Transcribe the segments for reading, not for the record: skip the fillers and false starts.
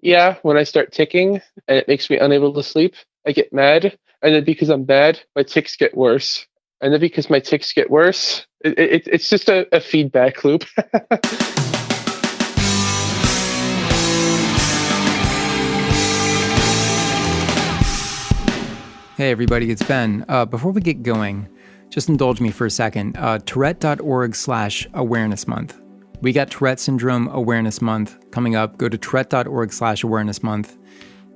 Yeah, when I start ticking and it makes me unable to sleep, I get mad. And then because I'm mad, my ticks get worse. And then because my ticks get worse, it's just a feedback loop. Hey everybody, it's Ben. Before we get going, just indulge me for a second. Tourette.org/awareness month. We got Tourette Syndrome Awareness Month coming up. Go to Tourette.org/awareness month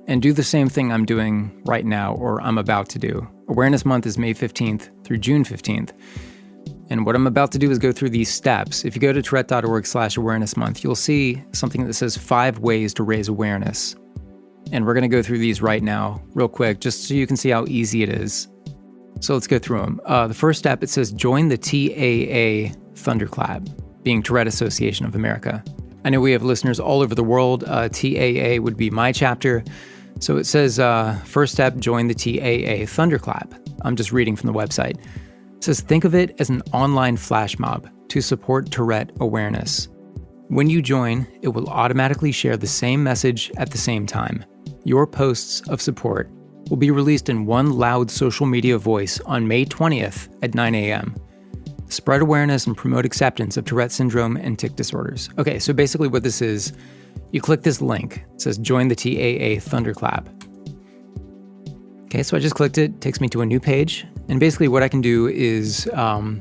and do the same thing I'm doing right now, or I'm about to do. Awareness Month is May 15th through June 15th. And what I'm about to do is go through these steps. If you go to Tourette.org/awareness month, you'll see something that says 5 ways to raise awareness. And we're going to go through these right now, real quick, just so you can see how easy it is. So let's go through them. The first step, it says join the TAA Thunderclap, being Tourette Association of America. I know we have listeners all over the world. TAA would be my chapter. So it says, first step, join the TAA Thunderclap. I'm just reading from the website. It says, think of it as an online flash mob to support Tourette awareness. When you join, it will automatically share the same message at the same time. Your posts of support will be released in one loud social media voice on May 20th at 9 a.m. Spread awareness and promote acceptance of Tourette syndrome and tic disorders. Okay, so basically what this is, you click this link. It says join the TAA Thunderclap. Okay, so I just clicked it. It takes me to a new page. And basically what I can do is it'll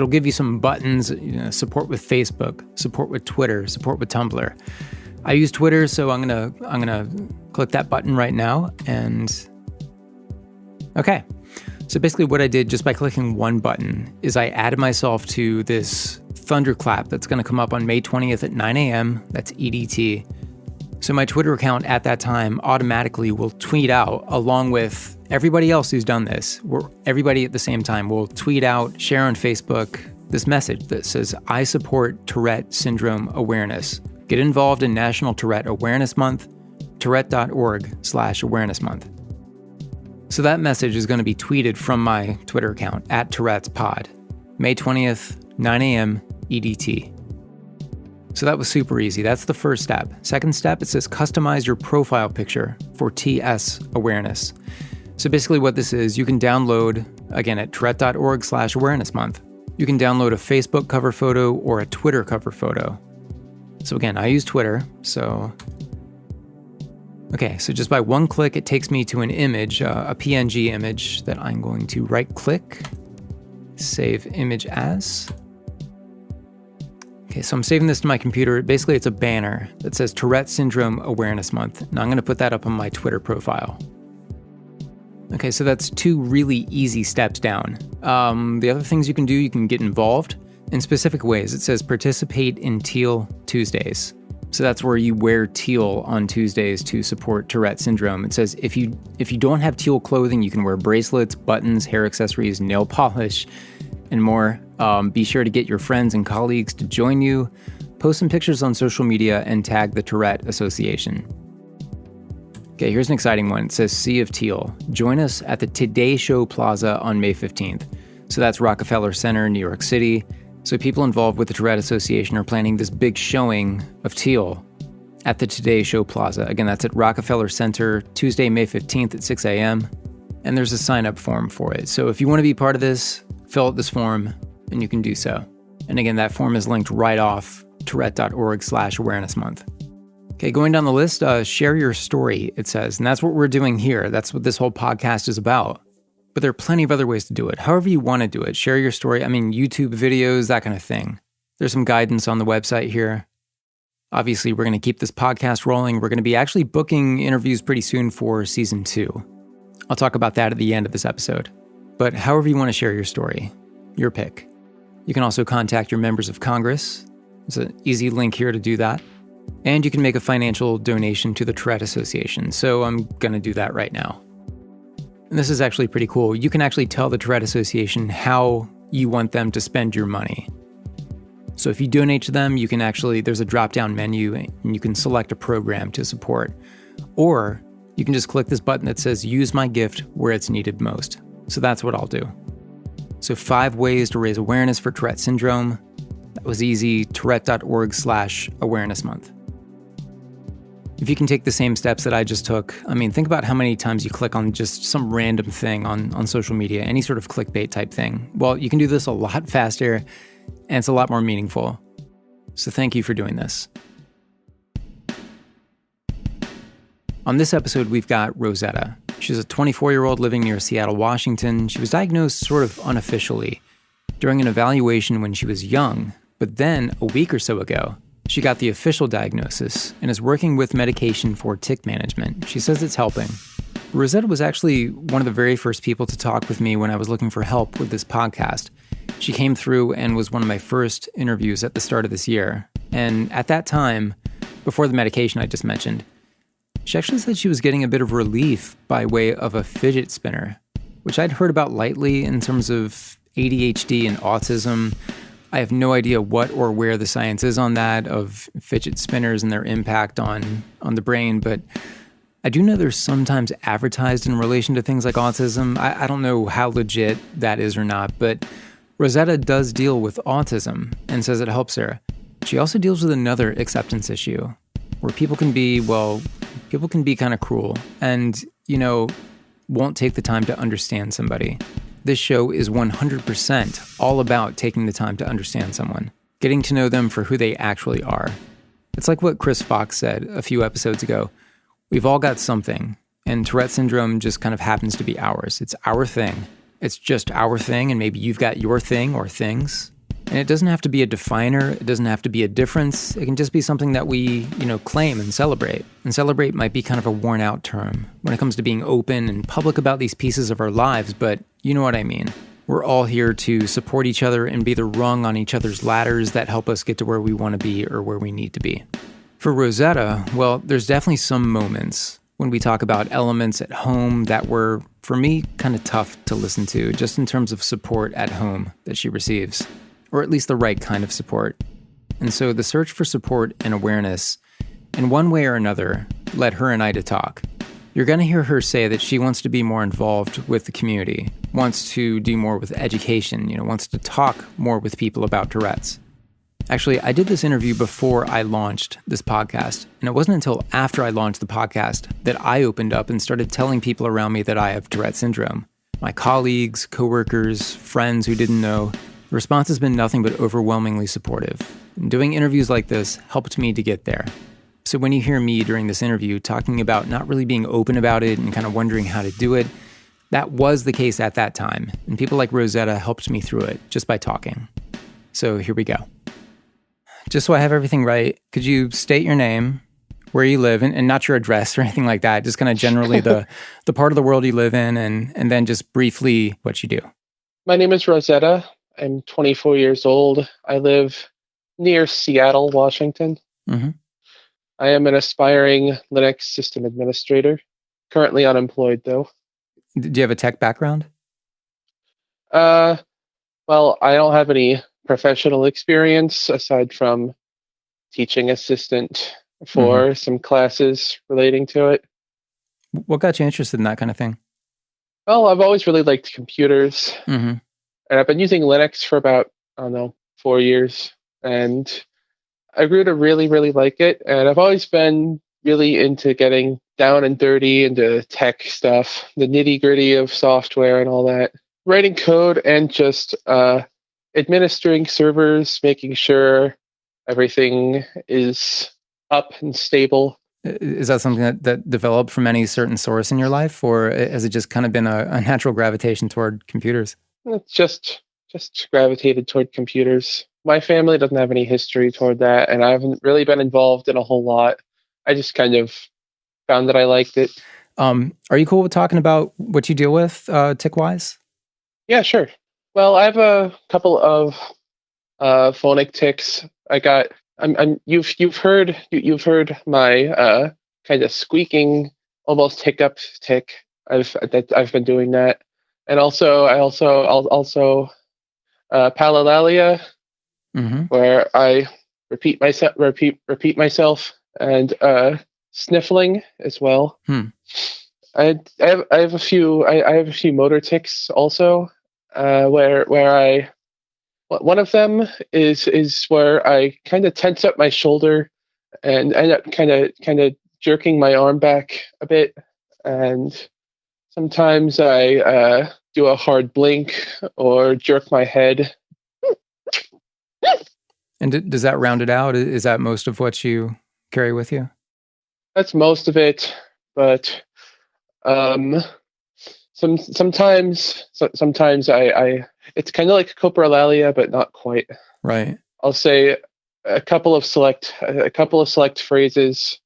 give you some buttons, support with Facebook, support with Twitter, support with Tumblr. I use Twitter, so I'm gonna click that button right now, and okay. So basically what I did just by clicking one button is I added myself to this thunderclap that's gonna come up on May 20th at 9 a.m. That's EDT. So my Twitter account at that time automatically will tweet out, along with everybody else who's done this. Everybody at the same time will tweet out, share on Facebook, this message that says, I support Tourette syndrome awareness. Get involved in National Tourette Awareness Month, Tourette.org/awareness month. So that message is going to be tweeted from my Twitter account at Tourette's Pod, May 20th, 9 a.m. EDT. So that was super easy. That's the first step. Second step, it says customize your profile picture for TS awareness. So basically what this is, you can download, again, at Tourette.org/awareness month. You can download a Facebook cover photo or a Twitter cover photo. So again, I use Twitter, so... Okay, so just by one click, it takes me to an image, a PNG image that I'm going to right-click, save image as. Okay, so I'm saving this to my computer. Basically, it's a banner that says Tourette Syndrome Awareness Month. And I'm going to put that up on my Twitter profile. Okay, so that's 2 really easy steps down. The other things you can do, you can get involved in specific ways. It says participate in Teal Tuesdays. So that's where you wear teal on Tuesdays to support Tourette syndrome. It says if you don't have teal clothing, you can wear bracelets, buttons, hair accessories, nail polish, and more. Be sure to get your friends and colleagues to join you. Post some pictures on social media and tag the Tourette Association. Okay, here's an exciting one. It says Sea of Teal. Join us at the Today Show Plaza on May 15th. So that's Rockefeller Center, New York City. So people involved with the Tourette Association are planning this big showing of teal at the Today Show Plaza. Again, that's at Rockefeller Center, Tuesday, May 15th at 6 a.m. And there's a sign-up form for it. So if you want to be part of this, fill out this form, and you can do so. And again, that form is linked right off Tourette.org/awareness month. Okay, going down the list, share your story, it says. And that's what we're doing here. That's what this whole podcast is about. But there are plenty of other ways to do it. However you want to do it. Share your story. I mean, YouTube videos, that kind of thing. There's some guidance on the website here. Obviously, we're going to keep this podcast rolling. We're going to be actually booking interviews pretty soon for season 2. I'll talk about that at the end of this episode. But however you want to share your story, your pick. You can also contact your members of Congress. There's an easy link here to do that. And you can make a financial donation to the Tourette Association. So I'm going to do that right now. And this is actually pretty cool. You can actually tell the Tourette Association how you want them to spend your money. So if you donate to them, you can actually, there's a drop-down menu and you can select a program to support. Or you can just click this button that says, use my gift where it's needed most. So that's what I'll do. So 5 ways to raise awareness for Tourette syndrome. That was easy, Tourette.org/awareness month. If you can take the same steps that I just took, I mean, think about how many times you click on just some random thing on social media, any sort of clickbait type thing. Well, you can do this a lot faster, and it's a lot more meaningful. So thank you for doing this. On this episode, we've got Rosetta. She's a 24-year-old living near Seattle, Washington. She was diagnosed sort of unofficially during an evaluation when she was young, but then a week or so ago, she got the official diagnosis and is working with medication for tic management. She says it's helping. Rosetta was actually one of the very first people to talk with me when I was looking for help with this podcast. She came through and was one of my first interviews at the start of this year. And at that time, before the medication I just mentioned, she actually said she was getting a bit of relief by way of a fidget spinner, which I'd heard about lightly in terms of ADHD and autism. I have no idea what or where the science is on that, of fidget spinners and their impact on the brain, but I do know they're sometimes advertised in relation to things like autism. I don't know how legit that is or not, but Rosetta does deal with autism and says it helps her. She also deals with another acceptance issue where people can be kind of cruel and, won't take the time to understand somebody. This show is 100% all about taking the time to understand someone, getting to know them for who they actually are. It's like what Chris Fox said a few episodes ago. We've all got something, and Tourette syndrome just kind of happens to be ours. It's our thing. It's just our thing, and maybe you've got your thing or things. And it doesn't have to be a definer. It doesn't have to be a difference. It can just be something that we, claim and celebrate. And celebrate might be kind of a worn out term when it comes to being open and public about these pieces of our lives, but you know what I mean. We're all here to support each other and be the rung on each other's ladders that help us get to where we want to be or where we need to be. For Rosetta, well, there's definitely some moments when we talk about elements at home that were, for me, kind of tough to listen to, just in terms of support at home that she receives. Or at least the right kind of support. And so the search for support and awareness, in one way or another, led her and I to talk. You're going to hear her say that she wants to be more involved with the community, wants to do more with education, wants to talk more with people about Tourette's. Actually, I did this interview before I launched this podcast, and it wasn't until after I launched the podcast that I opened up and started telling people around me that I have Tourette syndrome. My colleagues, coworkers, friends who didn't know. The response has been nothing but overwhelmingly supportive. And doing interviews like this helped me to get there. So when you hear me during this interview talking about not really being open about it and kind of wondering how to do it, that was the case at that time. And people like Rosetta helped me through it just by talking. So here we go. Just so I have everything right, could you state your name, where you live, and not your address or anything like that, just kind of generally the part of the world you live in, and then just briefly what you do. My name is Rosetta. I'm 24 years old. I live near Seattle, Washington. Mm-hmm. I am an aspiring Linux system administrator. Currently unemployed, though. Do you have a tech background? Well, I don't have any professional experience aside from teaching assistant for some classes relating to it. What got you interested in that kind of thing? Well, I've always really liked computers. Mm-hmm. And I've been using Linux for about, 4 years. And I grew to really, really like it. And I've always been really into getting down and dirty into tech stuff, the nitty gritty of software and all that. Writing code and just administering servers, making sure everything is up and stable. Is that something that developed from any certain source in your life, or has it just kind of been a natural gravitation toward computers? It's just gravitated toward computers. My family doesn't have any history toward that, and I haven't really been involved in a whole lot. I just kind of found that I liked it. Are you cool with talking about what you deal with tick-wise? Yeah, sure. Well, I have a couple of phonic tics. You've heard my kind of squeaking, almost hiccup tick. I've been doing that. And also palilalia, where I repeat myself, and sniffling as well. I have a few motor tics also, where one of them is where I kind of tense up my shoulder and end up kind of jerking my arm back a bit, and sometimes I do a hard blink or jerk my head. And does that round it out? Is that most of what you carry with you? That's most of it, but um, sometimes I it's kind of like coprolalia, but not quite. Right. I'll say a couple of select phrases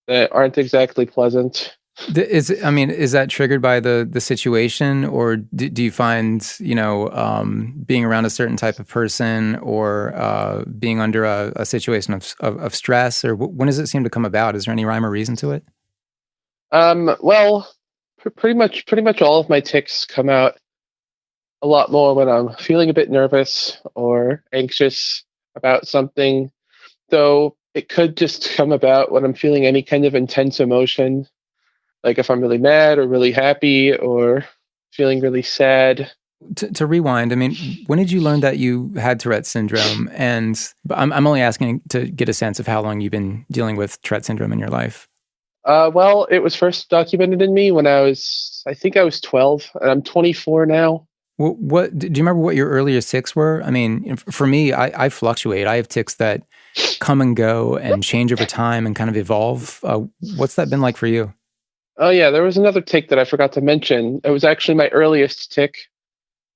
that aren't exactly pleasant. Is that triggered by the situation, or do you find, being around a certain type of person, or being under a situation of stress, or when does it seem to come about? Is there any rhyme or reason to it? Well, pretty much all of my tics come out a lot more when I'm feeling a bit nervous or anxious about something. Though it could just come about when I'm feeling any kind of intense emotion, like if I'm really mad or really happy or feeling really sad. To rewind, I mean, when did you learn that you had Tourette syndrome? And I'm only asking to get a sense of how long you've been dealing with Tourette syndrome in your life. Well, it was first documented in me when I think I was 12, and I'm 24 now. What do you remember what your earliest tics were? I mean, for me, I fluctuate. I have tics that come and go and change over time and kind of evolve. What's that been like for you? Oh yeah, there was another tic that I forgot to mention. It was actually my earliest tic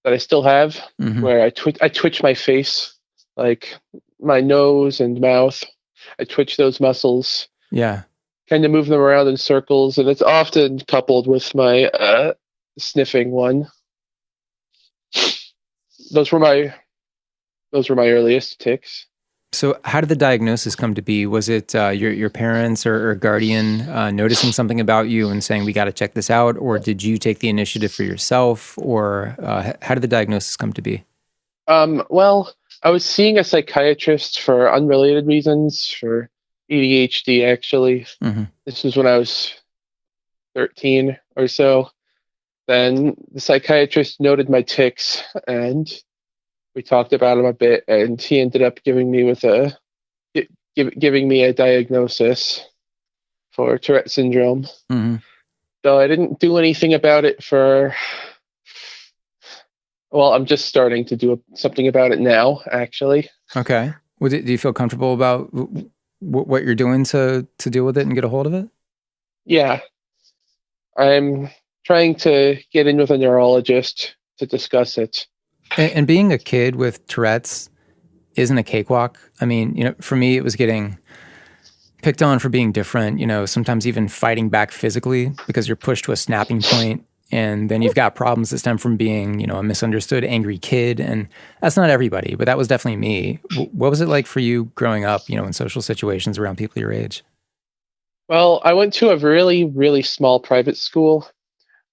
that I still have, Mm-hmm. where I twitch my face, like my nose and mouth. I twitch those muscles, Yeah. kind of move them around in circles, and it's often coupled with my sniffing one. Those were my earliest tics. So, how did the diagnosis come to be? Was it your parents or guardian noticing something about you and saying, "We got to check this out," or did you take the initiative for yourself? Or how did the diagnosis come to be? Well, I was seeing a psychiatrist for unrelated reasons for ADHD. Actually, Mm-hmm. this was when I was 13 or so. Then the psychiatrist noted my tics, and we talked about them a bit, and he ended up giving me a diagnosis for Tourette syndrome. Mm-hmm. Though I didn't do anything about it for, well, I'm just starting to do something about it now, actually. Okay. Do you feel comfortable about what you're doing to deal with it and get a hold of it? Yeah, I'm trying to get in with a neurologist to discuss it. And being a kid with Tourette's isn't a cakewalk. I mean, for me, it was getting picked on for being different, sometimes even fighting back physically because you're pushed to a snapping point. And then you've got problems that stem from being, a misunderstood, angry kid. And that's not everybody, but that was definitely me. What was it like for you growing up, in social situations around people your age? Well, I went to a really, really small private school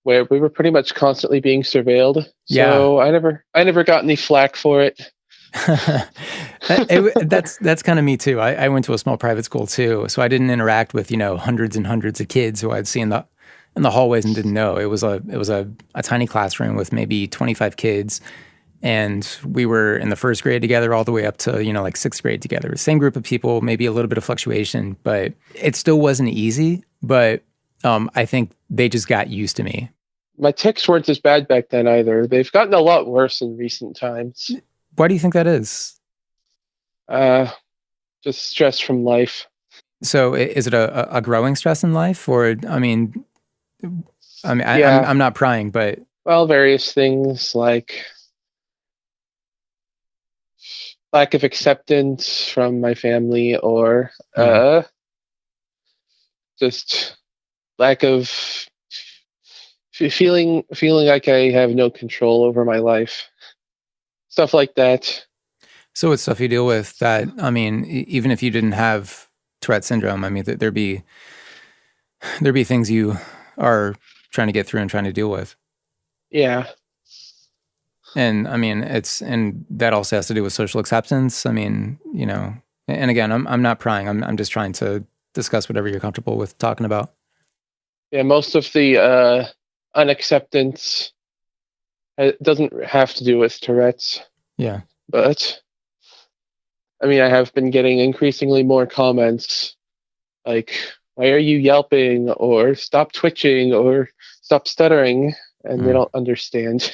where we were pretty much constantly being surveilled. Yeah. So I never got any flack for it. That's kind of me too. I went to a small private school too, so I didn't interact with hundreds and hundreds of kids who I'd see in the hallways and didn't know. It was a tiny classroom with maybe 25 kids, and we were in the first grade together all the way up to like sixth grade together. Same group of people, maybe a little bit of fluctuation, but it still wasn't easy. But I think they just got used to me. My tics weren't as bad back then either. They've gotten a lot worse in recent times. Why do you think that is? Uh, just stress from life. So is it a growing stress in life, or Yeah, I'm not prying, but well, various things like lack of acceptance from my family, or uh, just lack of feeling like I have no control over my life. Stuff like that. so it's stuff you deal with that. I mean, even if you didn't have Tourette syndrome, I mean, there'd be things you are trying to get through and trying to deal with. Yeah. And I mean, and that also has to do with social acceptance. I mean, and again, I'm not prying. I'm just trying to discuss whatever you're comfortable with talking about. Yeah, most of the unacceptance doesn't have to do with Tourette's, Yeah. but I mean, I have been getting increasingly more comments like why are you yelping, or stop twitching, or stop stuttering, and they don't understand.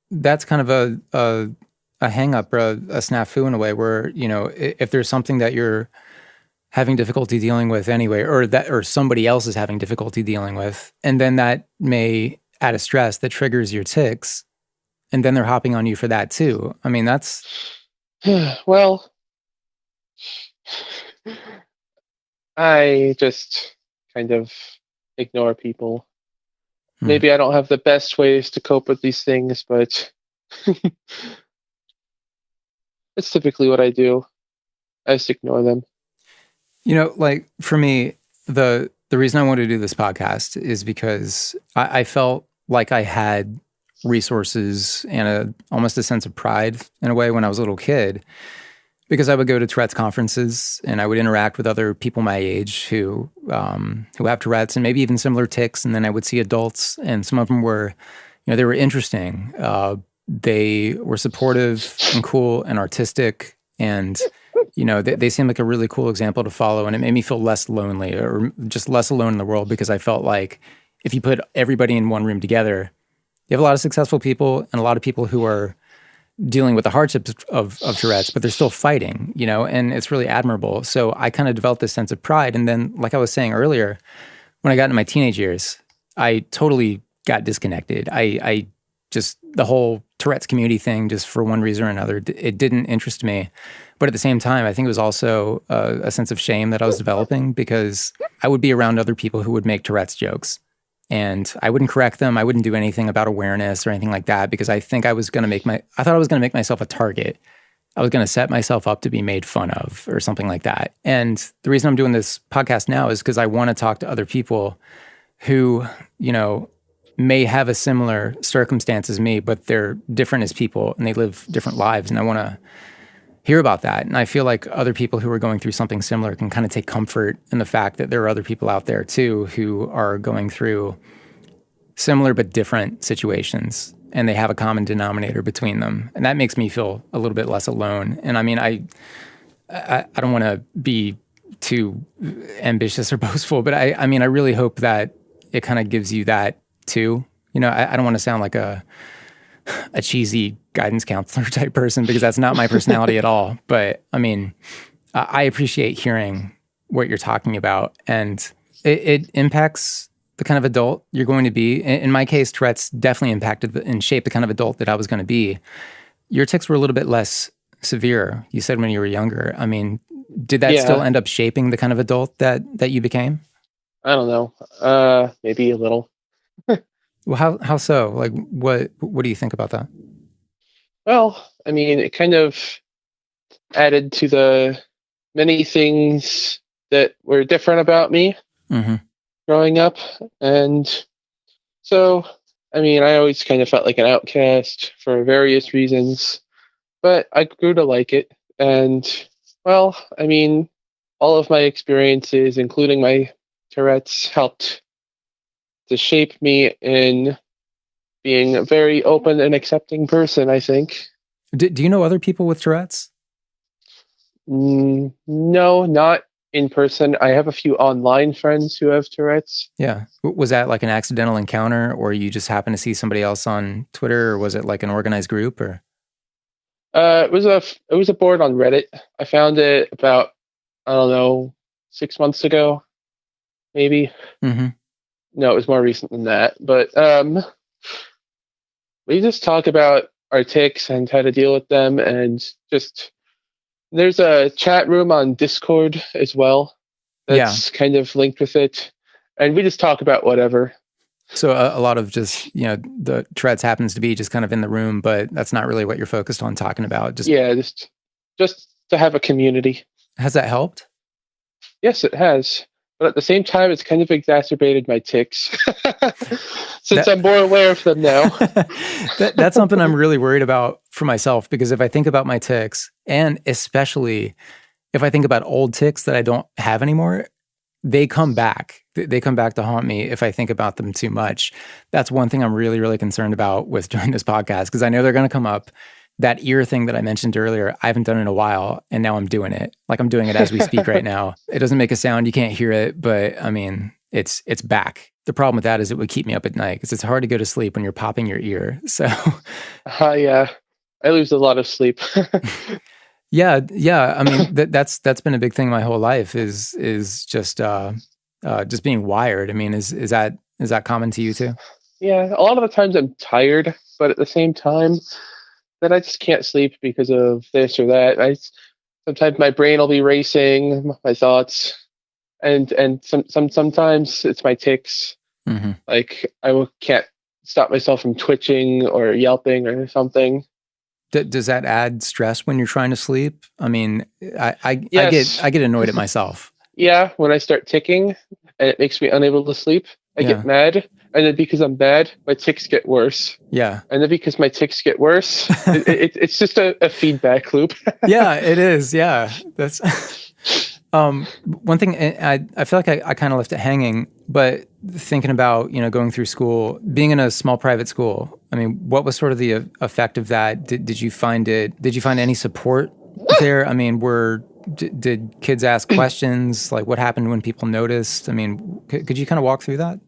That's kind of a hang up or a snafu in a way where, if there's something that you're having difficulty dealing with anyway, or somebody else is having difficulty dealing with, and then that may add a stress that triggers your tics, and then they're hopping on you for that too. I mean, that's Well, I just kind of ignore people. Maybe I don't have the best ways to cope with these things, but it's typically what I do. I just ignore them. like for me, the reason I wanted to do this podcast is because I felt like I had resources and almost a sense of pride in a way when I was a little kid, because I would go to Tourette's conferences and I would interact with other people my age who have Tourette's and maybe even similar tics, and then I would see adults, and some of them were, they were interesting. They were supportive and cool and artistic, and they seemed like a really cool example to follow, and it made me feel less lonely or just less alone in the world, because I felt like if you put everybody in one room together, you have a lot of successful people and a lot of people who are dealing with the hardships of Tourette's, but they're still fighting, and it's really admirable. So I kind of developed this sense of pride. And then, like I was saying earlier, when I got into my teenage years, I totally got disconnected. I just, the whole Tourette's community thing, just for one reason or another, it didn't interest me. But at the same time, I think it was also a sense of shame that I was developing, because I would be around other people who would make Tourette's jokes. And I wouldn't correct them. I wouldn't do anything about awareness or anything like that, because I think I thought I was going to make myself a target. I was going to set myself up to be made fun of or something like that. And the reason I'm doing this podcast now is because I want to talk to other people who, may have a similar circumstance as me, but they're different as people and they live different lives. And I want to hear about that. And I feel like other people who are going through something similar can kind of take comfort in the fact that there are other people out there too who are going through similar but different situations, and they have a common denominator between them. And that makes me feel a little bit less alone. And I mean, I don't want to be too ambitious or boastful, but I mean, I really hope that it kind of gives you that too. I don't want to sound like a cheesy guidance counselor type person, because that's not my personality at all. But I mean, I appreciate hearing what you're talking about, and it impacts the kind of adult you're going to be. In my case, Tourette's definitely impacted and shaped the kind of adult that I was going to be. Your tics were a little bit less severe, you said, when you were younger. I mean, did that still end up shaping the kind of adult that you became? I don't know. Maybe a little. Well, how so? Like, what do you think about that? Well, I mean, it kind of added to the many things that were different about me growing up. And so, I mean, I always kind of felt like an outcast for various reasons, but I grew to like it. And, well, I mean, all of my experiences, including my Tourette's, helped to shape me in being a very open and accepting person, I think. Do you know other people with Tourette's? No, not in person. I have a few online friends who have Tourette's. Yeah. Was that like an accidental encounter, or you just happened to see somebody else on Twitter, or was it like an organized group, or? It was a board on Reddit. I found it about, I don't know, 6 months ago, maybe. No, it was more recent than that. But we just talk about our tics and how to deal with them, and just there's a chat room on Discord as well that's kind of linked with it, and we just talk about whatever. So a lot of just, the Tourette's happens to be just kind of in the room, but that's not really what you're focused on talking about. Just to have a community. Has that helped? Yes, it has. But at the same time, it's kind of exacerbated my tics since I'm more aware of them now. That's something I'm really worried about for myself, because if I think about my tics, and especially if I think about old tics that I don't have anymore, they come back. They come back to haunt me if I think about them too much. That's one thing I'm really, really concerned about with doing this podcast, because I know they're going to come up. that ear thing that I mentioned earlier, I haven't done in a while, and now I'm doing it. Like I'm doing it as we speak right now. It doesn't make a sound, you can't hear it, but I mean, it's back. The problem with that is it would keep me up at night because it's hard to go to sleep when you're popping your ear. So, Yeah, I lose a lot of sleep. yeah. I mean, that's been a big thing my whole life is just being wired. I mean, is that common to you too? Yeah, a lot of the times I'm tired, but at the same time, then I just can't sleep because of this or that. Sometimes my brain will be racing, my thoughts, and sometimes it's my tics. Mm-hmm. Like can't stop myself from twitching or yelping or something. Does that add stress when you're trying to sleep? I mean, Yes. I get annoyed at myself. Yeah, when I start ticking and it makes me unable to sleep, I get mad. And then because I'm mad, my tics get worse. Yeah. And then because my tics get worse, it's just a feedback loop. Yeah, it is. Yeah. That's one thing I feel like I kind of left it hanging, but thinking about, going through school, being in a small private school, I mean, what was sort of the effect of that? Did you find any support there? I mean, did kids ask questions? Like what happened when people noticed? I mean, could you kind of walk through that?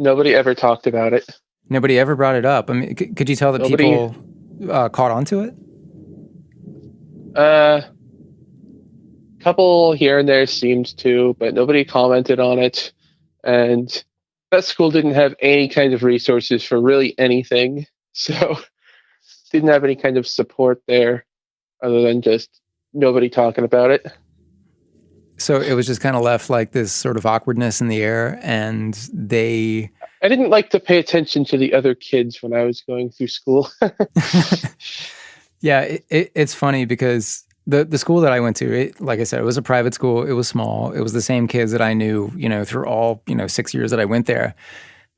Nobody ever talked about it. Nobody ever brought it up. I mean, could you tell that people caught on to it? Couple here and there seemed to, but nobody commented on it. And that school didn't have any kind of resources for really anything. So didn't have any kind of support there other than just nobody talking about it. So it was just kind of left like this sort of awkwardness in the air, and I didn't like to pay attention to the other kids when I was going through school. Yeah, it's funny because the school that I went to, like I said, it was a private school. It was small. It was the same kids that I knew, through all, 6 years that I went there.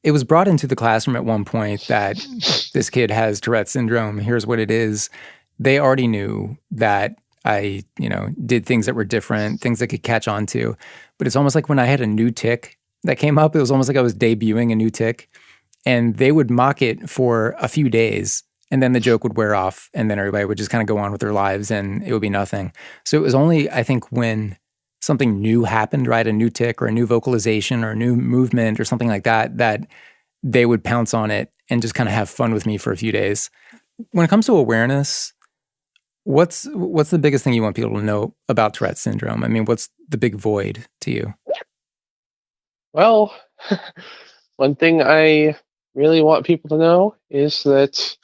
It was brought into the classroom at one point that this kid has Tourette syndrome. Here's what it is. They already knew that I, did things that were different, things I could catch on to. But it's almost like when I had a new tic that came up, it was almost like I was debuting a new tic. And they would mock it for a few days. And then the joke would wear off, and then everybody would just kind of go on with their lives, and it would be nothing. So it was only, I think, when something new happened, right, a new tic or a new vocalization or a new movement or something like that, that they would pounce on it and just kind of have fun with me for a few days. When it comes to awareness, what's the biggest thing you want people to know about Tourette syndrome? I mean, what's the big void to you? Well, one thing I really want people to know is that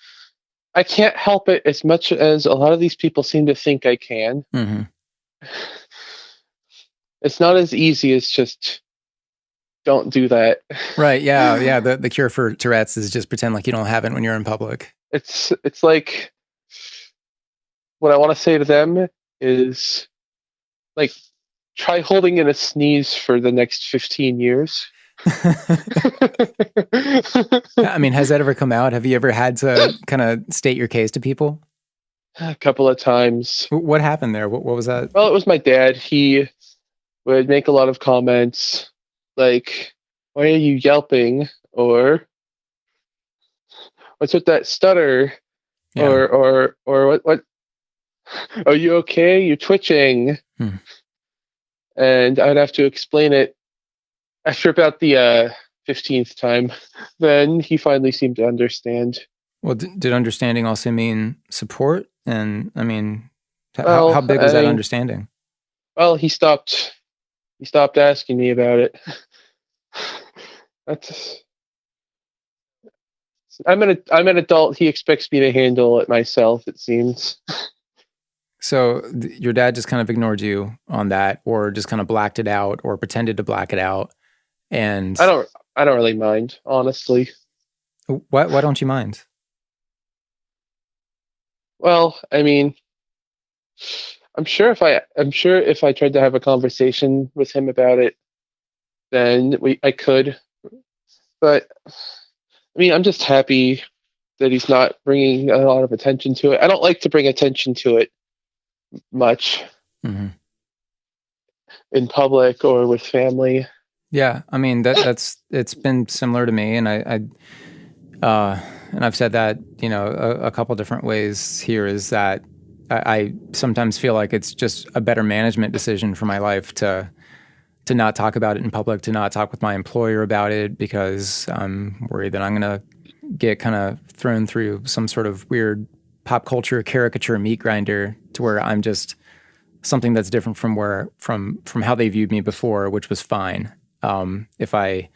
I can't help it as much as a lot of these people seem to think I can. Mm-hmm. It's not as easy as just don't do that. Right. Yeah. The cure for Tourette's is just pretend like you don't have it when you're in public. It's like what I want to say to them is like try holding in a sneeze for the next 15 years. I mean, has that ever come out? Have you ever had to kind of state your case to people? A couple of times. What happened there? What was that? Well, it was my dad. He would make a lot of comments like, "Why are you yelping?" or "What's with that stutter?" Yeah. or "What? Are you okay? You're twitching." And I'd have to explain it. After about the 15th time, then he finally seemed to understand. Well, did understanding also mean support? And I mean, how big was that understanding? Well, he stopped asking me about it. I'm an adult. He expects me to handle it myself, it seems. So your dad just kind of ignored you on that, or just kind of blacked it out, or pretended to black it out. And I don't really mind, honestly. Why don't you mind? Well, I mean, I'm sure if I tried to have a conversation with him about it, then I could. But I mean, I'm just happy that he's not bringing a lot of attention to it. I don't like to bring attention to it much in public or with family. Yeah, I mean it's been similar to me, and I and I've said that, a couple different ways here, is that I sometimes feel like it's just a better management decision for my life to not talk about it in public, to not talk with my employer about it, because I'm worried that I'm going to get kind of thrown through some sort of weird pop culture caricature meat grinder to where I'm just something that's different from how they viewed me before, which was fine. If I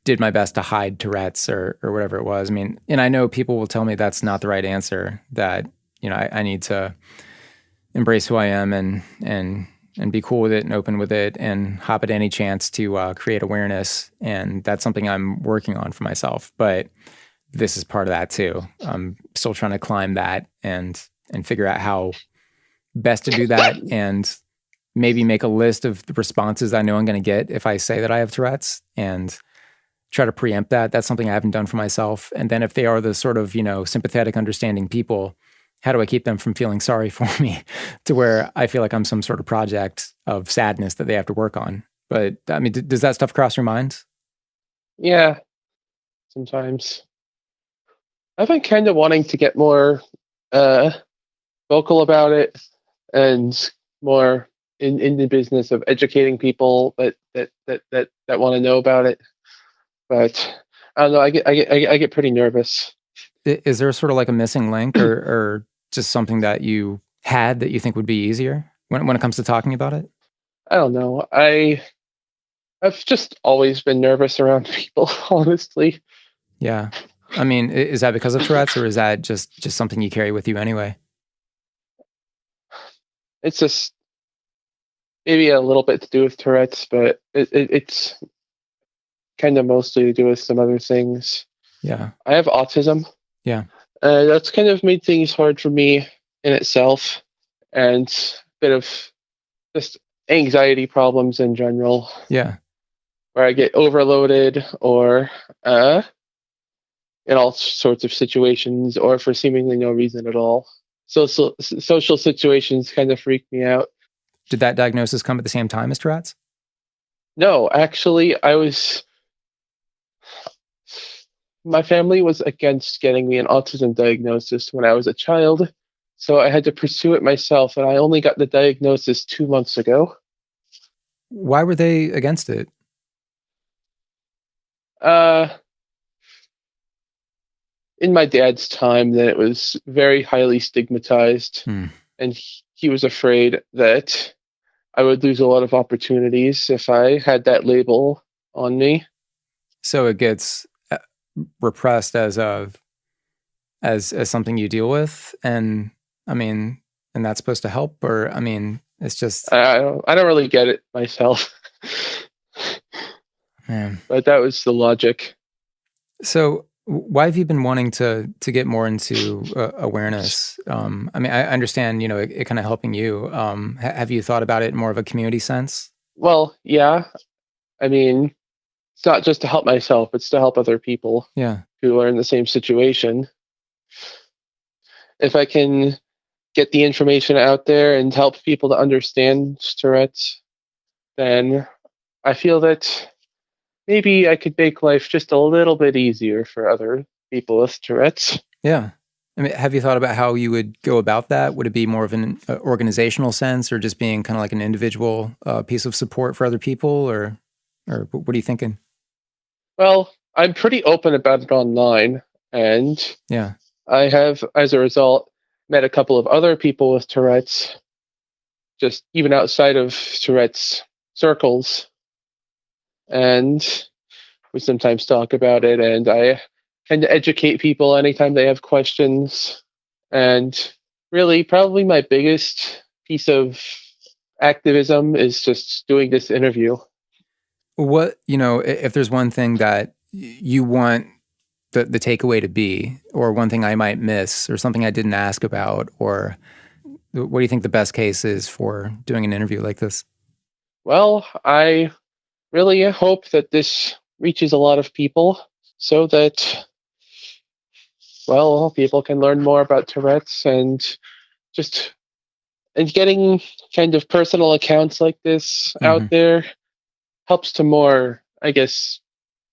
did my best to hide Tourette's or whatever it was. I mean, and I know people will tell me that's not the right answer, that, I need to embrace who I am and be cool with it and open with it and hop at any chance to create awareness. And that's something I'm working on for myself. But this is part of that too. I'm still trying to climb that and figure out how best to do that, and maybe make a list of the responses I know I'm going to get if I say that I have Tourette's, and try to preempt that. That's something I haven't done for myself. And then if they are the sort of, sympathetic, understanding people, how do I keep them from feeling sorry for me to where I feel like I'm some sort of project of sadness that they have to work on? But I mean, does that stuff cross your mind? Yeah, sometimes. I've been kind of wanting to get more uh, vocal about it and more in the business of educating people that want to know about it. But I don't know. I get pretty nervous. Is there sort of like a missing link, or just something that you had that you think would be easier when it comes to talking about it? I don't know. I've just always been nervous around people, honestly. Yeah. I mean, is that because of Tourette's, or is that just something you carry with you anyway? It's just maybe a little bit to do with Tourette's, but it's kind of mostly to do with some other things. Yeah. I have autism. Yeah. That's kind of made things hard for me in itself, and a bit of just anxiety problems in general, Yeah. where I get overloaded or uh, in all sorts of situations, or for seemingly no reason at all. Social situations kind of freak me out. Did that diagnosis come at the same time as Tourette's? No, actually, my family was against getting me an autism diagnosis when I was a child, so I had to pursue it myself, and I only got the diagnosis 2 months ago. Why were they against it? Uh, in my dad's time, then it was very highly stigmatized, Hmm. and he was afraid that I would lose a lot of opportunities if I had that label on me. So it gets repressed as something you deal with, and I mean, and that's supposed to help, or I mean, it's just, I don't really get it myself, man. but that was the logic. So why have you been wanting to get more into awareness? I mean, I understand, it kind of helping you. Have you thought about it in more of a community sense? Well, yeah, I mean, it's not just to help myself, it's to help other people Yeah. who are in the same situation. If I can get the information out there and help people to understand Tourette's, then I feel that maybe I could make life just a little bit easier for other people with Tourette's. Yeah. I mean, have you thought about how you would go about that? Would it be more of an organizational sense, or just being kind of like an individual piece of support for other people, or what are you thinking? Well, I'm pretty open about it online, and Yeah. I have, as a result, met a couple of other people with Tourette's, just even outside of Tourette's circles, and we sometimes talk about it, and I tend to educate people anytime they have questions. And really, probably my biggest piece of activism is just doing this interview. What, if there's one thing that you want the takeaway to be, or one thing I might miss, or something I didn't ask about, or what do you think the best case is for doing an interview like this? Well, I really hope that this reaches a lot of people so that, well, people can learn more about Tourette's, and just and getting kind of personal accounts like this out Hmm. there helps to more, I guess,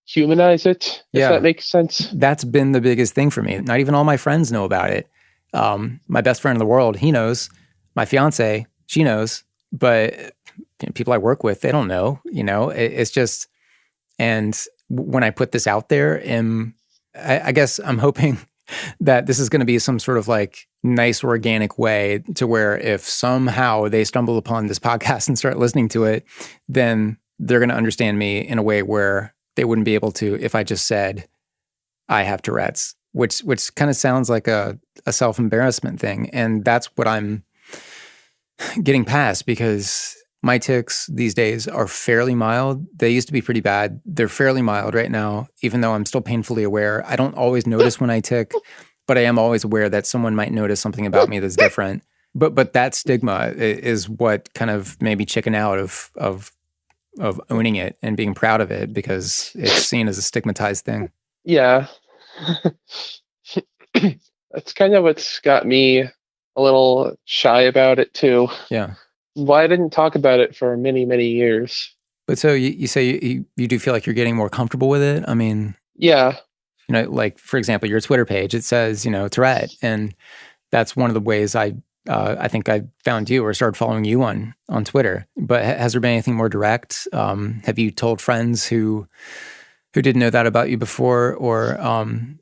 humanize it, if that Yeah. makes sense. That's been the biggest thing for me. Not even all my friends know about it. My best friend in the world, he knows. My fiance, she knows. But people I work with, they don't know. It's just, and when I put this out there, I guess I'm hoping that this is going to be some sort of like nice organic way to where if somehow they stumble upon this podcast and start listening to it, then they're going to understand me in a way where they wouldn't be able to if I just said I have Tourette's, which kind of sounds like a self-embarrassment thing. And that's what I'm getting past, because my tics these days are fairly mild. They used to be pretty bad. They're fairly mild right now, even though I'm still painfully aware. I don't always notice when I tic, but I am always aware that someone might notice something about me that's different. But that stigma is what kind of made me chicken out of owning it and being proud of it, because it's seen as a stigmatized thing. Yeah. That's kind of what's got me a little shy about it too. Yeah. Why I didn't talk about it for many, many years. But so you say you do feel like you're getting more comfortable with it? I mean, yeah. Like, for example, your Twitter page, it says, Tourette. And that's one of the ways I think I found you or started following you on Twitter. But has there been anything more direct? Have you told friends who didn't know that about you before, or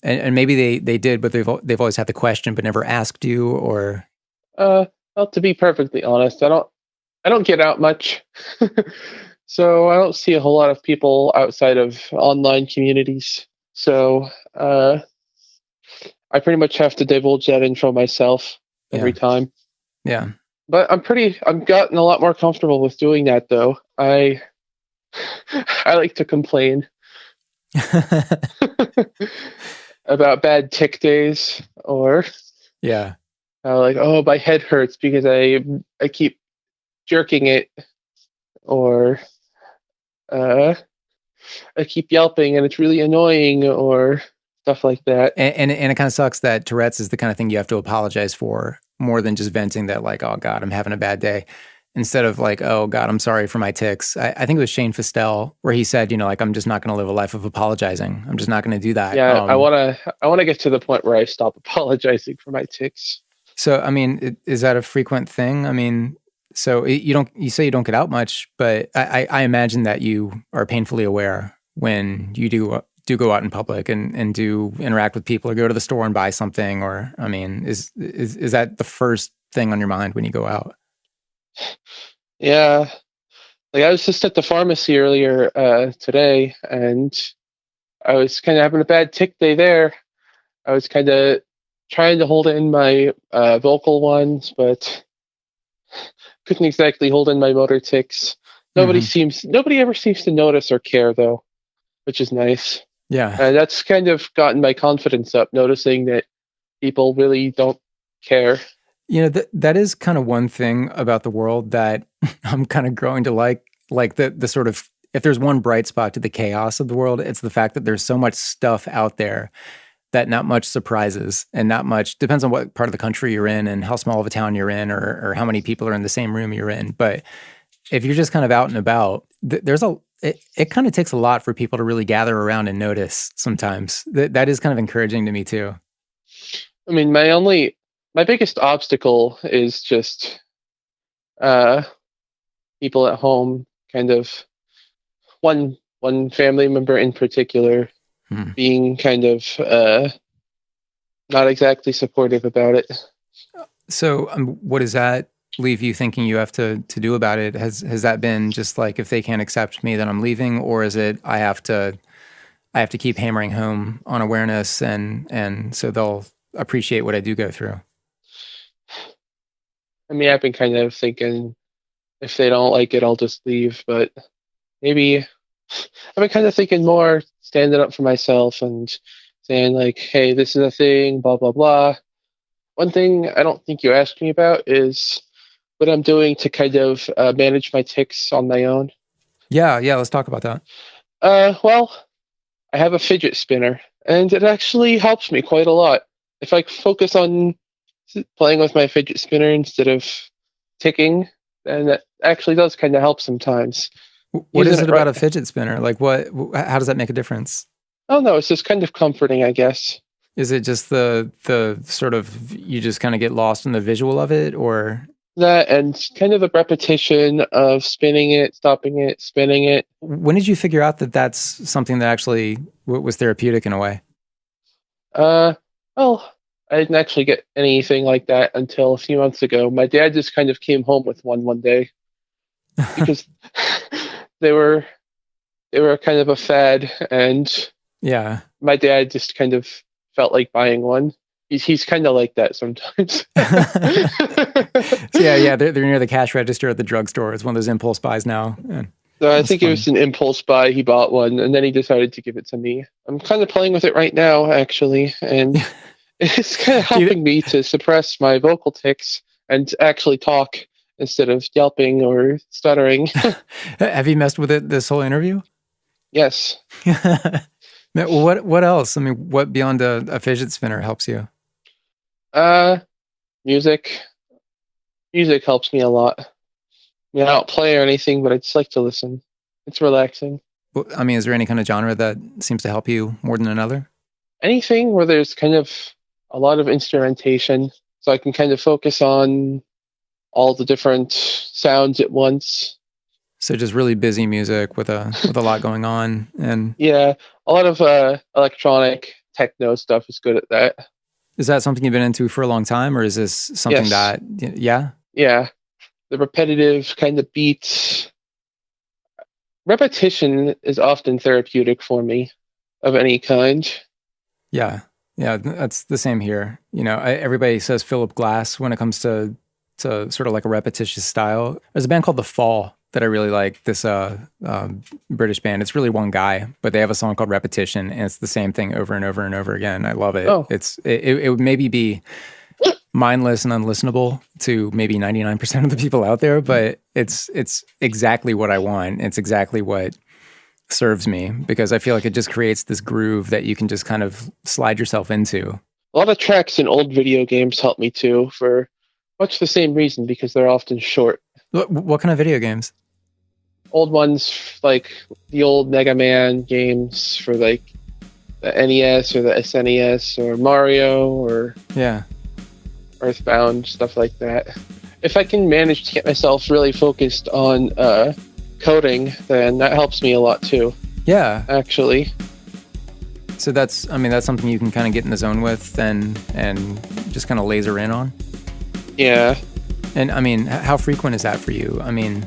and maybe they did, but they've always had the question but never asked you, or? Well, to be perfectly honest, I don't get out much. So I don't see a whole lot of people outside of online communities. So I pretty much have to divulge that info myself every time. Yeah. But I've gotten a lot more comfortable with doing that though. I like to complain about bad tic days, or yeah. Like, oh, my head hurts because I keep jerking it, or I keep yelping and it's really annoying, or stuff like that. And it kind of sucks that Tourette's is the kind of thing you have to apologize for more than just venting that, like, oh God, I'm having a bad day. Instead of like, oh God, I'm sorry for my tics. I think it was Shane Festel where he said, like, I'm just not going to live a life of apologizing. I'm just not going to do that. Yeah, I want to get to the point where I stop apologizing for my tics. So, I mean, is that a frequent thing? I mean, so you say you don't get out much, but I imagine that you are painfully aware when you do go out in public and do interact with people or go to the store and buy something, or, I mean, is that the first thing on your mind when you go out? Yeah. Like, I was just at the pharmacy earlier today, and I was kind of having a bad tic day there. I was kind of trying to hold in my vocal ones, but couldn't exactly hold in my motor tics. Nobody ever seems to notice or care though, which is nice. Yeah. And that's kind of gotten my confidence up, noticing that people really don't care. That is kind of one thing about the world that I'm kind of growing to like the sort of, if there's one bright spot to the chaos of the world, it's the fact that there's so much stuff out there that not much surprises, and not much, depends on what part of the country you're in and how small of a town you're in, or how many people are in the same room you're in. But if you're just kind of out and about, it kind of takes a lot for people to really gather around and notice sometimes. That is kind of encouraging to me too. I mean, my biggest obstacle is just people at home, kind of one family member in particular being kind of not exactly supportive about it. So what does that leave you thinking you have to do about it? Has that been just like, if they can't accept me, then I'm leaving? Or is it I have to keep hammering home on awareness, and so they'll appreciate what I do go through? I mean, I've been kind of thinking, if they don't like it, I'll just leave. But maybe I've been kind of thinking more standing up for myself and saying, like, hey, this is a thing, blah, blah, blah. One thing I don't think you asked me about is what I'm doing to kind of manage my tics on my own. Yeah, let's talk about that. Well, I have a fidget spinner, and it actually helps me quite a lot. If I focus on playing with my fidget spinner instead of ticking, then that actually does kind of help sometimes. What is using it it about right. a fidget spinner? Like how does that make a difference? Oh no, it's just kind of comforting, I guess. Is it just the sort of, you just kind of get lost in the visual of it, or That and kind of the repetition of spinning it, stopping it, spinning it. when did you figure out that that's something that actually was therapeutic in a way? Uh, well, I didn't actually get anything like that until a few months ago. My dad just kind of came home with one day because they were they were kind of a fad, and Yeah. my dad just kind of felt like buying one. He's kind of like that sometimes. So yeah, they're near the cash register at the drugstore. It's one of those impulse buys now. And So I that's think it funny. was an impulse buy. He bought one, and then he decided to give it to me. I'm kind of playing with it right now, actually, and it's kind of Do you, helping me to suppress my vocal tics and actually talk instead of yelping or stuttering. have you messed with it this whole interview? Yes. Man, what else? I mean, what beyond a fidget spinner helps you? Uh, music. Music helps me a lot. I mean, I don't play or anything, but I just like to listen. It's relaxing. Well, I mean, is there any kind of genre that seems to help you more than another? Anything where there's kind of a lot of instrumentation, so I can kind of focus on all the different sounds at once. So just really busy music with a lot going on. And Yeah, a lot of electronic techno stuff is good at that. is that something you've been into for a long time, or is this something Yes, that, yeah? yeah, the repetitive kind of beats. Repetition is often therapeutic for me of any kind. Yeah. Yeah, that's the same here. Everybody says Philip Glass when it comes to sort of like a repetitious style. There's a band called The Fall that I really like, this British band. It's really one guy, but they have a song called Repetition, and it's the same thing over and over and over again. I love it. Oh, It would maybe be mindless and unlistenable to maybe 99% of the people out there, but it's exactly what I want. It's exactly what serves me, because I feel like it just creates this groove that you can just kind of slide yourself into. a lot of tracks in old video games help me too, for much the same reason, because they're often short. What kind of video games? Old ones like the old Mega Man games for like the NES or the SNES or Mario or Yeah. Earthbound, stuff like that. If I can manage to get myself really focused on coding, then that helps me a lot too, Yeah. actually. So that's something you can kind of get in the zone with and just kind of laser in on. Yeah, And I mean, how frequent is that for you? I mean,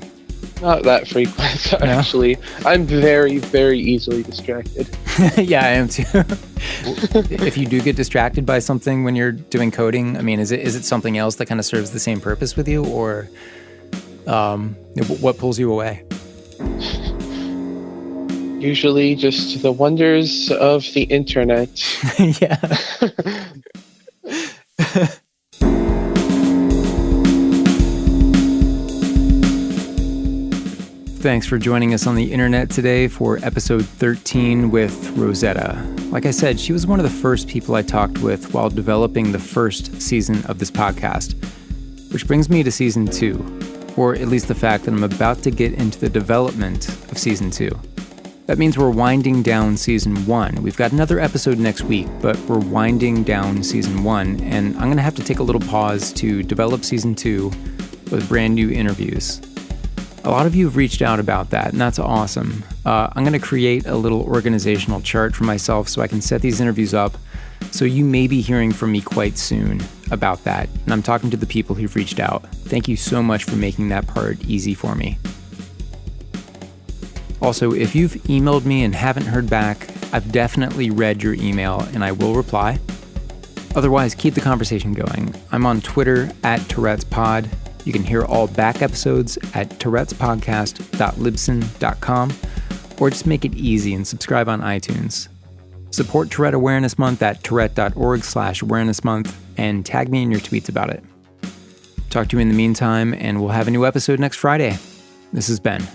not that frequent, No? actually. I'm very, very easily distracted. yeah, I am too. If you do get distracted by something when you're doing coding, I mean, is it something else that kind of serves the same purpose with you, or what pulls you away? Usually just the wonders of the internet. Yeah. Thanks for joining us on the internet today for episode 13 with Rosetta. Like I said, she was one of the first people I talked with while developing the first season of this podcast. Which brings me to season 2, or at least the fact that I'm about to get into the development of season 2. That means we're winding down season 1. We've got another episode next week, but we're winding down season 1, and I'm going to have to take a little pause to develop season 2 with brand new interviews. A lot of you have reached out about that, and that's awesome. I'm going to create a little organizational chart for myself so I can set these interviews up, so you may be hearing from me quite soon about that, and I'm talking to the people who've reached out. Thank you so much for making that part easy for me. Also, if you've emailed me and haven't heard back, I've definitely read your email and I will reply. Otherwise, keep the conversation going. I'm on Twitter at Tourette'sPod. You can hear all back episodes at tourettespodcast.libsyn.com, or just make it easy and subscribe on iTunes. Support Tourette Awareness Month at tourette.org/awareness month and tag me in your tweets about it. Talk to you in the meantime, and we'll have a new episode next Friday. This is Ben.